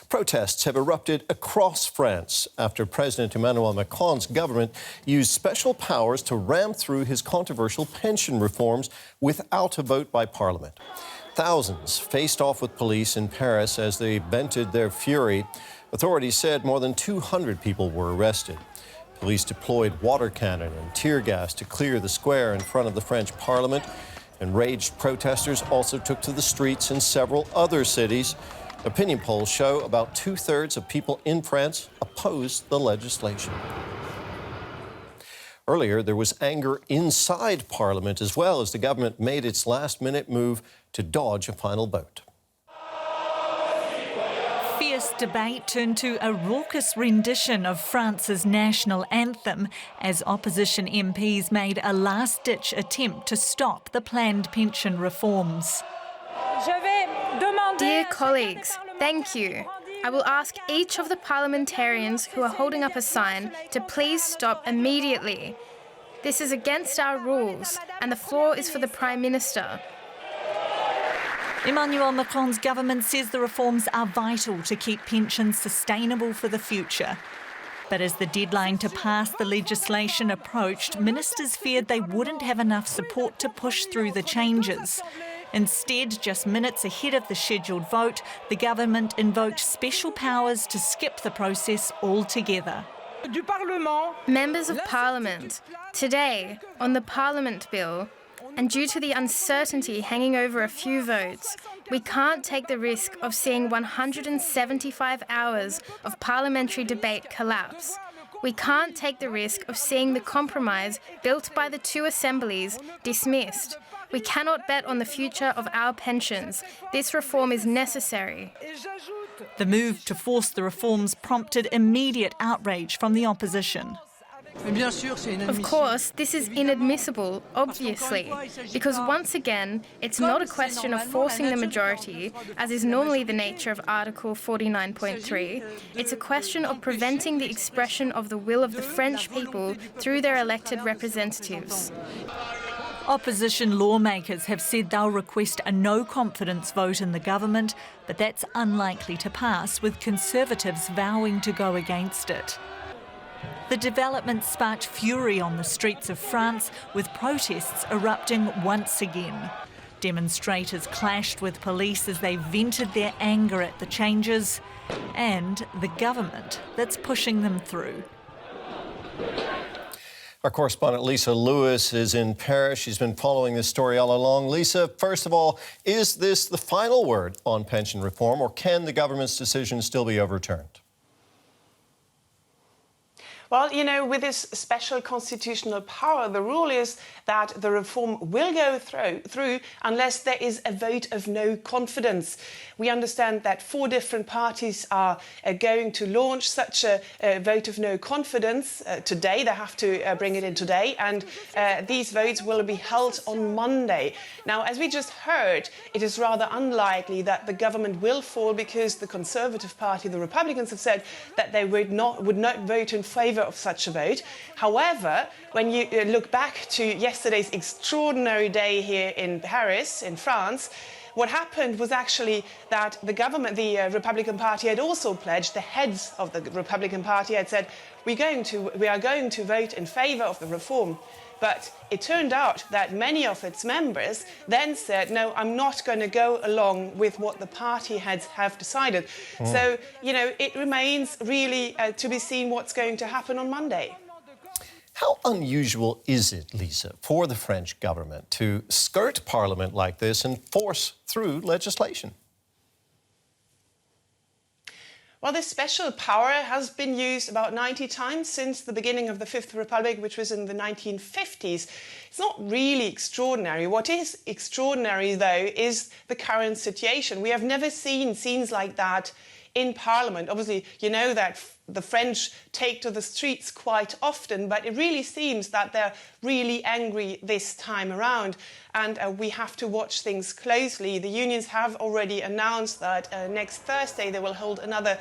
Protests have erupted across France after President Emmanuel Macron's government used special powers to ram through his controversial pension reforms without a vote by Parliament. Thousands faced off with police in Paris as they vented their fury. Authorities said more than 200 people were arrested. Police deployed water cannon and tear gas to clear the square in front of the French Parliament. Enraged protesters also took to the streets in several other cities. Opinion polls show about two-thirds of people in France oppose the legislation. Earlier, there was anger inside Parliament as well as the government made its last-minute move to dodge a final vote. Fierce debate turned to a raucous rendition of France's national anthem as opposition MPs made a last-ditch attempt to stop the planned pension reforms. Dear colleagues, thank you. I will ask each of the parliamentarians who are holding up a sign to please stop immediately. This is against our rules, and the floor is for the Prime Minister. Emmanuel Macron's government says the reforms are vital to keep pensions sustainable for the future. But as the deadline to pass the legislation approached, ministers feared they wouldn't have enough support to push through the changes. Instead, just minutes ahead of the scheduled vote, the government invoked special powers to skip the process altogether. Members of Parliament, today, on the Parliament bill, and due to the uncertainty hanging over a few votes, we can't take the risk of seeing 175 hours of parliamentary debate collapse. We can't take the risk of seeing the compromise built by the two assemblies dismissed. We cannot bet on the future of our pensions. This reform is necessary. The move to force the reforms prompted immediate outrage from the opposition. Of course, this is inadmissible, obviously, because once again, it's not a question of forcing the majority, as is normally the nature of Article 49.3. It's a question of preventing the expression of the will of the French people through their elected representatives. Opposition lawmakers have said they'll request a no-confidence vote in the government, but that's unlikely to pass, with Conservatives vowing to go against it. The development sparked fury on the streets of France, with protests erupting once again. Demonstrators clashed with police as they vented their anger at the changes and the government that's pushing them through. Our correspondent Lisa Lewis is in Paris. She's been following this story all along. Lisa, first of all, is this the final word on pension reform, or can the government's decision still be overturned? Well, you know, with this special constitutional power, the rule is that the reform will go through unless there is a vote of no confidence. We understand that 4 different parties are going to launch such a vote of no confidence today. They have to bring it in today, and these votes will be held on Monday. Now, as we just heard, it is rather unlikely that the government will fall because the Conservative Party, the Republicans, have said that they would not vote in favour of such a vote. However, when you look back to yesterday's extraordinary day here in Paris, in France, what happened was actually that the government, the Republican Party, had also pledged, the heads of the Republican Party had said, we are going to vote in favour of the reform. But it turned out that many of its members then said, no, I'm not going to go along with what the party heads have decided. So, you know, it remains really to be seen what's going to happen on Monday. How unusual is it, Lisa, for the French government to skirt Parliament like this and force through legislation? Well, this special power has been used about 90 times since the beginning of the Fifth Republic, which was in the 1950s. It's not really extraordinary. What is extraordinary, though, is the current situation. We have never seen scenes like that in Parliament. Obviously, you know that the French take to the streets quite often, but it really seems that they're really angry this time around. And we have to watch things closely. The unions have already announced that next Thursday they will hold another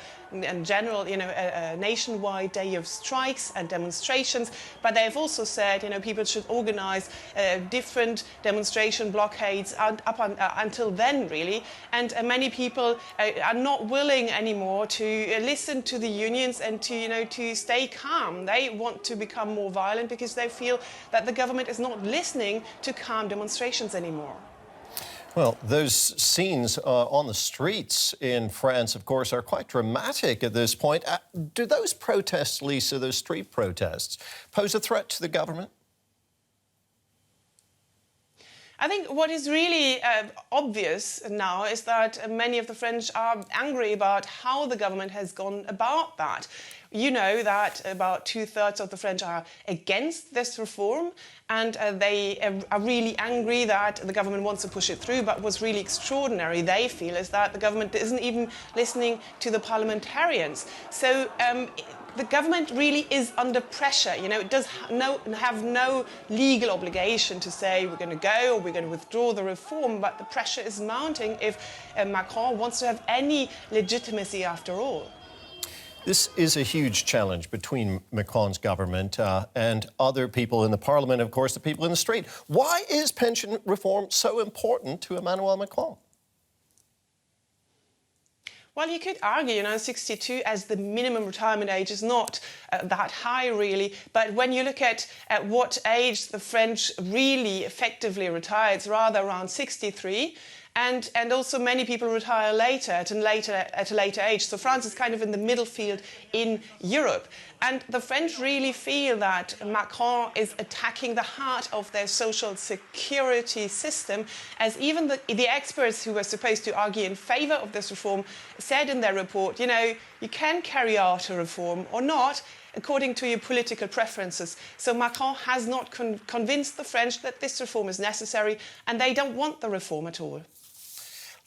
general, a nationwide day of strikes and demonstrations. But they have also said, people should organise different demonstration blockades until then, really. And many people are not willing anymore anymore to listen to the unions and to stay calm. They want to become more violent because they feel that the government is not listening to calm demonstrations anymore. Well, those scenes on the streets in France, of course, are quite dramatic at this point. Do those protests, Lisa, those street protests, pose a threat to the government? I think what is really obvious now is that many of the French are angry about how the government has gone about that. You know that about 2/3 of the French are against this reform, and they are really angry that the government wants to push it through. But what's really extraordinary, they feel, is that the government isn't even listening to the parliamentarians. So the government really is under pressure. It does have no legal obligation to say we're going to go or we're going to withdraw the reform, but the pressure is mounting if Macron wants to have any legitimacy after all. This is a huge challenge between Macron's government and other people in the parliament, of course, the people in the street. Why is pension reform so important to Emmanuel Macron? Well, you could argue, 62 as the minimum retirement age is not that high, really. But when you look at what age the French really effectively retire, it's rather around 63. And also many people retire later, at a later age. So France is kind of in the middle field in Europe. And the French really feel that Macron is attacking the heart of their social security system, as even the experts who were supposed to argue in favour of this reform said in their report, you can carry out a reform or not, according to your political preferences. So Macron has not convinced the French that this reform is necessary, and they don't want the reform at all.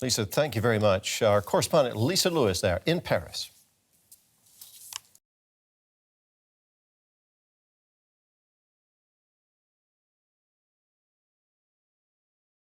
Lisa, thank you very much. Our correspondent Lisa Lewis there in Paris.